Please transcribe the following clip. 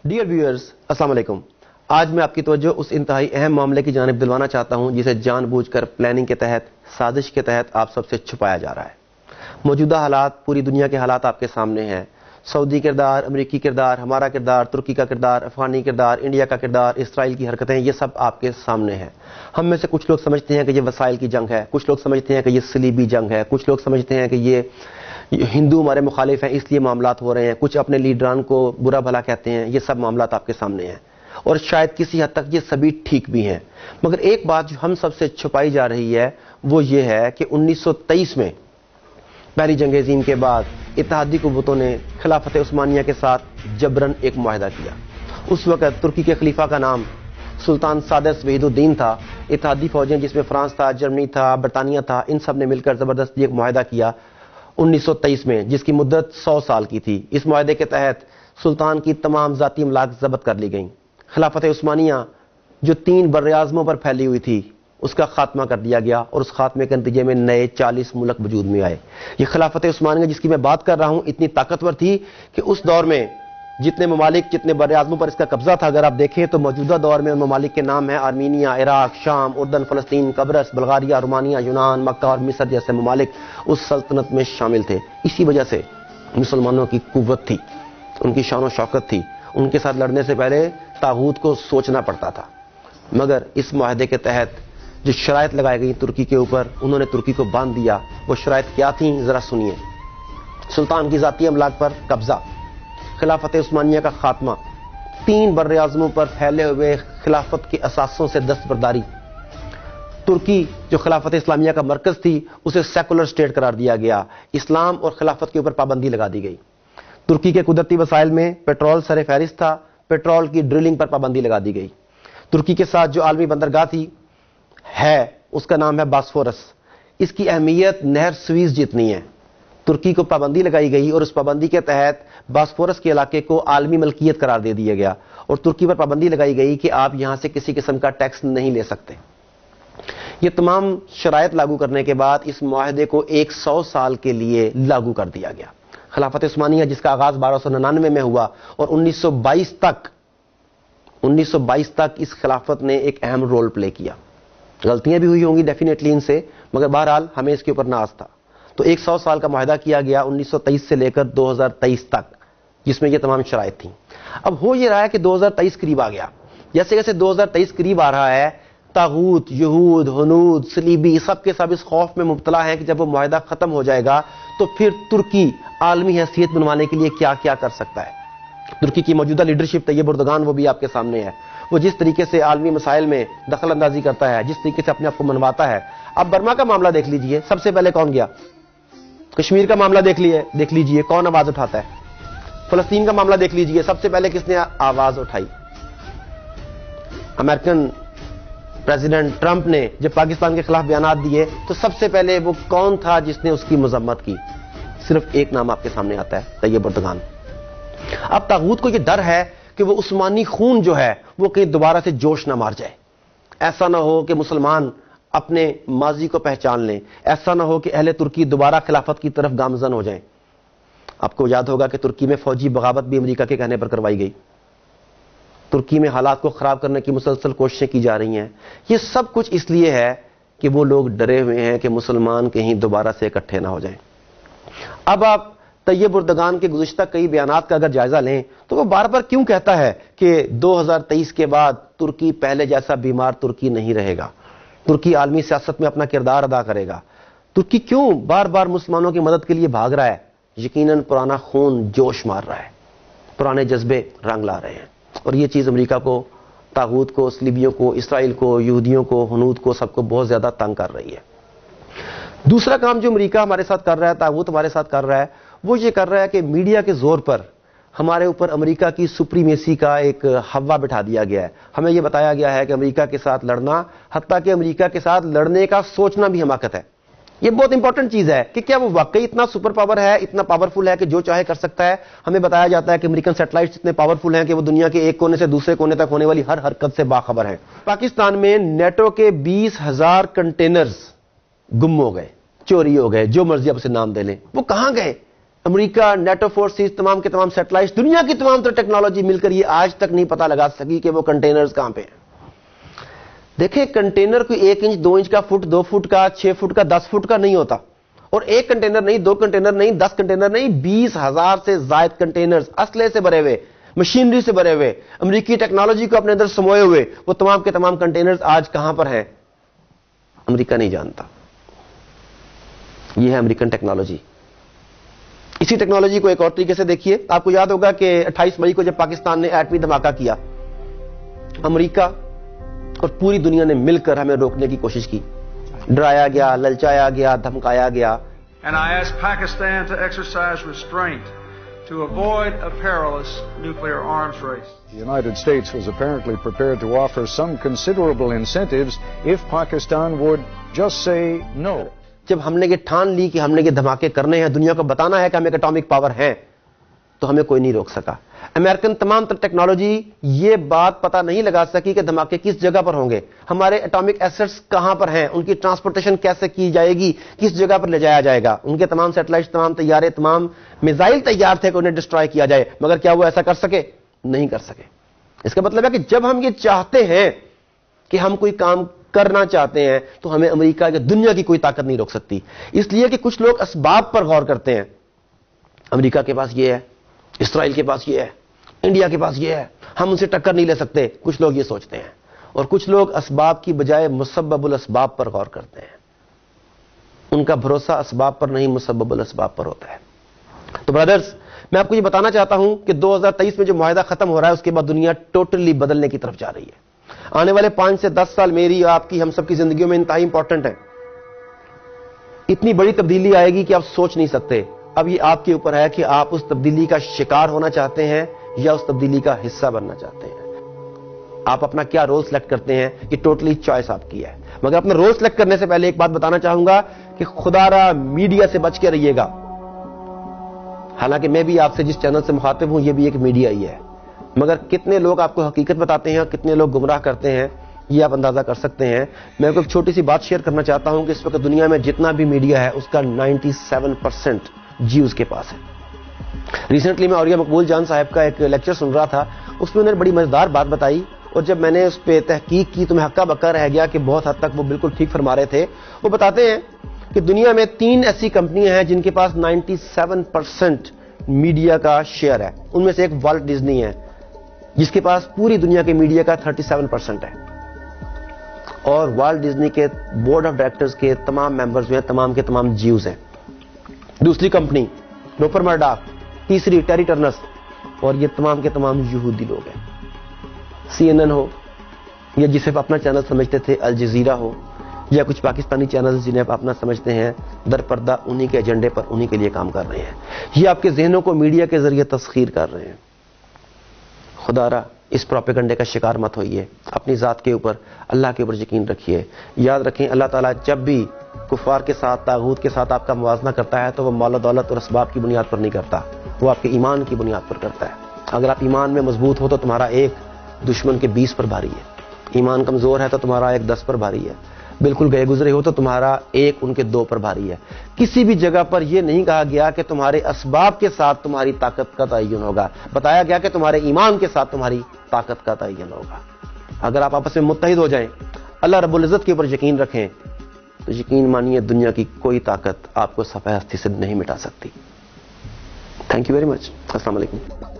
Dear viewers, السلام علیکم۔ آج میں آپ کی توجہ اس انتہائی اہم معاملے کی جانب دلوانا چاہتا ہوں جسے جان بوجھ کر پلاننگ کے تحت، سازش کے تحت آپ سب سے چھپایا جا رہا ہے۔ موجودہ حالات، پوری دنیا کے حالات آپ کے سامنے ہیں۔ سعودی کردار، امریکی کردار، ہمارا کردار، ترکی کا کردار، افغانی کردار، انڈیا کا کردار، اسرائیل کی حرکتیں، یہ سب آپ کے سامنے ہیں۔ ہم میں سے کچھ لوگ سمجھتے ہیں کہ یہ وسائل کی جنگ ہے، کچھ لوگ سمجھتے ہیں کہ یہ صلیبی جنگ ہے، کچھ لوگ سمجھتے ہیں کہ یہ ہندو ہمارے مخالف ہیں اس لیے معاملات ہو رہے ہیں، کچھ اپنے لیڈران کو برا بھلا کہتے ہیں۔ یہ سب معاملات آپ کے سامنے ہیں اور شاید کسی حد تک یہ سبھی ٹھیک بھی ہیں، مگر ایک بات جو ہم سب سے چھپائی جا رہی ہے وہ یہ ہے کہ 1923 میں پہلی جنگ عظیم کے بعد اتحادی قوتوں نے خلافت عثمانیہ کے ساتھ جبراً ایک معاہدہ کیا۔ اس وقت ترکی کے خلیفہ کا نام سلطان سادس وحید الدین تھا۔ اتحادی فوجیں جس میں فرانس تھا، جرمنی تھا، برطانیہ تھا، ان سب نے مل کر زبردستی ایک معاہدہ کیا 1923 میں، جس کی مدت 100 سال کی تھی۔ اس معاہدے کے تحت سلطان کی تمام ذاتی املاک ضبط کر لی گئیں۔ خلافت عثمانیہ جو 3 براعظموں پر پھیلی ہوئی تھی اس کا خاتمہ کر دیا گیا اور اس خاتمے کے نتیجے میں نئے 40 ملک وجود میں آئے۔ یہ خلافت عثمانیہ جس کی میں بات کر رہا ہوں اتنی طاقتور تھی کہ اس دور میں جتنے ممالک، جتنے براعظموں پر اس کا قبضہ تھا، اگر آپ دیکھیں تو موجودہ دور میں ان ممالک کے نام ہیں آرمینیا، عراق، شام، اردن، فلسطین، قبرص، بلغاریہ، رومانیہ، یونان، مکہ اور مصر جیسے ممالک اس سلطنت میں شامل تھے۔ اسی وجہ سے مسلمانوں کی قوت تھی، ان کی شان و شوکت تھی۔ ان کے ساتھ لڑنے سے پہلے طاغوت کو سوچنا پڑتا تھا، مگر اس معاہدے کے تحت جو شرائط لگائی گئی ترکی کے اوپر، انہوں نے ترکی کو باندھ دیا۔ وہ شرائط کیا تھیں ذرا سنیے۔ سلطان کی ذاتی املاک پر قبضہ، خلافت عثمانیہ کا خاتمہ، 3 براعظموں پر پھیلے ہوئے خلافت کے اثاثوں سے دستبرداری، ترکی جو خلافت اسلامیہ کا مرکز تھی اسے سیکولر سٹیٹ قرار دیا گیا، اسلام اور خلافت کے اوپر پابندی لگا دی گئی۔ ترکی کے قدرتی وسائل میں پیٹرول سر فہرست تھا، پیٹرول کی ڈرلنگ پر پابندی لگا دی گئی۔ ترکی کے ساتھ جو عالمی بندرگاہ تھی ہے اس کا نام ہے باسفورس۔ اس کی اہمیت نہر سویز جتنی ہے۔ ترکی کو پابندی لگائی گئی اور اس پابندی کے تحت باسفورس کے علاقے کو عالمی ملکیت قرار دے دیا گیا اور ترکی پر پابندی لگائی گئی کہ آپ یہاں سے کسی قسم کا ٹیکس نہیں لے سکتے۔ یہ تمام شرائط لاگو کرنے کے بعد اس معاہدے کو 100 سال کے لیے لاگو کر دیا گیا۔ خلافت عثمانیہ جس کا آغاز 1299 میں ہوا اور 1922 تک اس خلافت نے ایک اہم رول پلے کیا۔ غلطیاں بھی ہوئی ہوں گی ڈیفینیٹلی ان سے، مگر بہرحال ہمیں اس کے اوپر ناز تھا۔ تو 100 سال کا معاہدہ کیا گیا 1923 سے لے کر 2023 تک، جس میں یہ تمام شرائط تھیں۔ اب ہو یہ رہا ہے کہ 2023 قریب آ گیا۔ جیسے جیسے 2023 قریب آ رہا ہے، طاغوت، یہود، ہنود، صلیبی سب کے سب اس خوف میں مبتلا ہیں کہ جب وہ معاہدہ ختم ہو جائے گا تو پھر ترکی عالمی حیثیت بنوانے کے لیے کیا کیا کر سکتا ہے۔ ترکی کی موجودہ لیڈرشپ طیب اردگان وہ بھی آپ کے سامنے ہے۔ وہ جس طریقے سے عالمی مسائل میں دخل اندازی کرتا ہے، جس طریقے سے اپنے آپ کو منواتا ہے۔ اب برما کا معاملہ دیکھ لیجئے، سب سے پہلے کون گیا؟ کشمیر کا معاملہ دیکھ لیجئے کون آواز اٹھاتا ہے؟ فلسطین کا معاملہ دیکھ لیجئے، سب سے پہلے کس نے آواز اٹھائی؟ امریکن پریزیڈنٹ ٹرمپ نے جب پاکستان کے خلاف بیانات دیے تو سب سے پہلے وہ کون تھا جس نے اس کی مذمت کی؟ صرف ایک نام آپ کے سامنے آتا ہے، طیب اردگان۔ اب طاغوت کو یہ ڈر ہے کہ وہ عثمانی خون جو ہے وہ کہیں دوبارہ سے جوش نہ مار جائے۔ ایسا نہ ہو کہ مسلمان اپنے ماضی کو پہچان لیں، ایسا نہ ہو کہ اہل ترکی دوبارہ خلافت کی طرف گامزن ہو جائیں۔ آپ کو یاد ہوگا کہ ترکی میں فوجی بغاوت بھی امریکہ کے کہنے پر کروائی گئی۔ ترکی میں حالات کو خراب کرنے کی مسلسل کوششیں کی جا رہی ہیں۔ یہ سب کچھ اس لیے ہے کہ وہ لوگ ڈرے ہوئے ہیں کہ مسلمان کہیں دوبارہ سے اکٹھے نہ ہو جائیں۔ اب آپ طیب اردگان کے گزشتہ کئی بیانات کا اگر جائزہ لیں تو وہ بار بار کیوں کہتا ہے کہ 2023 کے بعد ترکی پہلے جیسا بیمار ترکی نہیں رہے گا، ترکی عالمی سیاست میں اپنا کردار ادا کرے گا؟ ترکی کیوں بار بار مسلمانوں کی مدد کے لیے بھاگ رہا ہے؟ یقیناً پرانا خون جوش مار رہا ہے، پرانے جذبے رنگ لا رہے ہیں، اور یہ چیز امریکہ کو، طاغوت کو، صلیبیوں کو، اسرائیل کو، یہودیوں کو، ہنود کو، سب کو بہت زیادہ تنگ کر رہی ہے۔ دوسرا کام جو امریکہ ہمارے ساتھ کر رہا ہے، طاغوت ہمارے ساتھ کر رہا ہے، وہ یہ کر رہا ہے کہ میڈیا کے زور پر ہمارے اوپر امریکہ کی سپریمیسی کا ایک ہوا بٹھا دیا گیا ہے۔ ہمیں یہ بتایا گیا ہے کہ امریکہ کے ساتھ لڑنا، حتیٰ کہ امریکہ کے ساتھ لڑنے کا سوچنا بھی حماقت ہے۔ یہ بہت امپورٹنٹ چیز ہے کہ کیا وہ واقعی اتنا سپر پاور ہے، اتنا پاورفل ہے کہ جو چاہے کر سکتا ہے؟ ہمیں بتایا جاتا ہے کہ امریکن سیٹلائٹس اتنے پاورفل ہیں کہ وہ دنیا کے ایک کونے سے دوسرے کونے تک ہونے والی ہر حرکت سے باخبر ہیں۔ پاکستان میں نیٹو کے 20,000 کنٹینرز گم ہو گئے، چوری ہو گئے، جو مرضی آپ اسے نام دے لیں۔ وہ کہاں گئے؟ امریکہ، نیٹو فورسز، تمام کے تمام سیٹلائٹ، دنیا کی تمام تر ٹیکنالوجی مل کر یہ آج تک نہیں پتا لگا سکی کہ وہ کنٹینرز کہاں پہ ہیں۔ دیکھیں کنٹینر کوئی 1 انچ 2 انچ کا، فٹ 2 فٹ کا، 6 فٹ کا، 10 فٹ کا نہیں ہوتا، اور 1 کنٹینر نہیں، 2 کنٹینر نہیں، 10 کنٹینر نہیں، 20,000 سے زائد کنٹینرز اسلحے سے بھرے ہوئے، مشینری سے بھرے ہوئے، امریکی ٹیکنالوجی کو اپنے اندر سموئے ہوئے، وہ تمام کے تمام کنٹینرز آج کہاں پر ہیں امریکہ نہیں جانتا۔ یہ ہے امریکن ٹیکنالوجی۔ اسی ٹیکنالوجی کو ایک اور طریقے سے دیکھیے، آپ کو یاد ہوگا کہ 28 مئی کو جب پاکستان نے ایٹمی دھماکہ کیا، امریکہ اور پوری دنیا نے مل کر ہمیں روکنے کی کوشش کی، ڈرایا گیا، للچایا گیا، دھمکایا گیا۔ And I ask Pakistan to exercise restraint to avoid a perilous nuclear arms race. The United States was apparently prepared to offer some considerable incentives if Pakistan would just say no. جب ہم نے یہ ٹھان لی کہ ہم نے یہ دھماکے کرنے ہیں، دنیا کو بتانا ہے کہ ہم ایک اٹامک پاور ہیں، تو ہمیں کوئی نہیں روک سکا۔ امریکن تمام تر ٹیکنالوجی یہ بات پتہ نہیں لگا سکی کہ دھماکے کس جگہ پر ہوں گے، ہمارے اٹامک ایسٹس کہاں پر ہیں، ان کی ٹرانسپورٹیشن کیسے کی جائے گی، کس جگہ پر لے جایا جائے گا۔ ان کے تمام سیٹلائٹ، تمام طیارے، تمام میزائل تیار تھے کہ انہیں ڈسٹرائے کیا جائے، مگر کیا وہ ایسا کر سکے؟ نہیں کر سکے۔ اس کا مطلب ہے کہ جب ہم یہ چاہتے ہیں کہ ہم کوئی کام کرنا چاہتے ہیں تو ہمیں امریکہ یا دنیا کی کوئی طاقت نہیں روک سکتی۔ اس لیے کہ کچھ لوگ اسباب پر غور کرتے ہیں، امریکہ کے پاس یہ ہے، اسرائیل کے پاس یہ ہے، انڈیا کے پاس یہ ہے، ہم ان سے ٹکر نہیں لے سکتے، کچھ لوگ یہ سوچتے ہیں، اور کچھ لوگ اسباب کی بجائے مسبب الاسباب پر غور کرتے ہیں۔ ان کا بھروسہ اسباب پر نہیں، مسبب الاسباب پر ہوتا ہے۔ تو برادرز، میں آپ کو یہ بتانا چاہتا ہوں کہ 2023 میں جو معاہدہ ختم ہو رہا ہے اس کے بعد دنیا ٹوٹلی بدلنے کی طرف جا رہی ہے۔ آنے والے 5 سے 10 سال میری، آپ کی، ہم سب کی زندگیوں میں انتہائی امپورٹنٹ ہے۔ اتنی بڑی تبدیلی آئے گی کہ آپ سوچ نہیں سکتے۔ اب یہ آپ کے اوپر ہے کہ آپ اس تبدیلی کا شکار ہونا چاہتے ہیں یا اس تبدیلی کا حصہ بننا چاہتے ہیں۔ آپ اپنا کیا رول سلیکٹ کرتے ہیں، یہ ٹوٹلی چوائس آپ کی ہے۔ مگر اپنا رول سلیکٹ کرنے سے پہلے ایک بات بتانا چاہوں گا کہ خدا را میڈیا سے بچ کے رہیے گا۔ حالانکہ میں بھی آپ سے جس چینل سے مخاطب ہوں، یہ بھی ایک میڈیا ہی ہے، مگر کتنے لوگ آپ کو حقیقت بتاتے ہیں اور کتنے لوگ گمراہ کرتے ہیں، یہ آپ اندازہ کر سکتے ہیں۔ میں کو ایک چھوٹی سی بات شیئر کرنا چاہتا ہوں کہ اس وقت دنیا میں جتنا بھی میڈیا ہے اس کا 97% جی اس کے پاس ہے۔ ریسنٹلی میں اوریہ مقبول جان صاحب کا ایک لیکچر سن رہا تھا، اس میں انہوں نے بڑی مزیدار بات بتائی، اور جب میں نے اس پہ تحقیق کی تو میں ہکا بکا رہ گیا کہ بہت حد تک وہ بالکل ٹھیک فرما رہے تھے۔ وہ بتاتے ہیں کہ دنیا میں 3 ایسی کمپنیاں ہیں جن کے پاس 97% میڈیا کا شیئر ہے۔ ان میں سے ایک والٹ ڈزنی ہے جس کے پاس پوری دنیا کے میڈیا کا 37% ہے، اور والٹ ڈزنی کے بورڈ آف ڈائریکٹرز کے تمام ممبرز جو ہیں تمام کے تمام جیوز ہیں۔ دوسری کمپنی روپر مرڈاک، تیسری ٹیری ٹرنرس، اور یہ تمام کے تمام یہودی لوگ ہیں۔ CNN ہو یا جسے آپ اپنا چینل سمجھتے تھے، الجزیرہ ہو یا کچھ پاکستانی چینلز جنہیں آپ اپنا سمجھتے ہیں، در پردہ انہی کے ایجنڈے پر انہی کے لیے کام کر رہے ہیں۔ یہ آپ کے ذہنوں کو میڈیا کے ذریعے تسخیر کر رہے ہیں۔ خدا را اس پروپیگنڈے کا شکار مت ہوئیے، اپنی ذات کے اوپر، اللہ کے اوپر یقین رکھیے۔ یاد رکھیں اللہ تعالیٰ جب بھی کفار کے ساتھ، طاغوت کے ساتھ آپ کا موازنہ کرتا ہے تو وہ مال و دولت اور اسباب کی بنیاد پر نہیں کرتا، وہ آپ کے ایمان کی بنیاد پر کرتا ہے۔ اگر آپ ایمان میں مضبوط ہو تو تمہارا ایک دشمن کے 20 پر بھاری ہے، ایمان کمزور ہے تو تمہارا ایک 10 پر بھاری ہے، بالکل گئے گزرے ہو تو تمہارا ایک ان کے 2 پر بھاری ہے۔ کسی بھی جگہ پر یہ نہیں کہا گیا کہ تمہارے اسباب کے ساتھ تمہاری طاقت کا تعین ہوگا، بتایا گیا کہ تمہارے ایمان کے ساتھ تمہاری طاقت کا تعین ہوگا۔ اگر آپ آپس میں متحد ہو جائیں، اللہ رب العزت کے اوپر یقین رکھیں، تو یقین مانیے دنیا کی کوئی طاقت آپ کو صفحہ ہستی سے نہیں مٹا سکتی۔ Thank you very much. السلام علیکم۔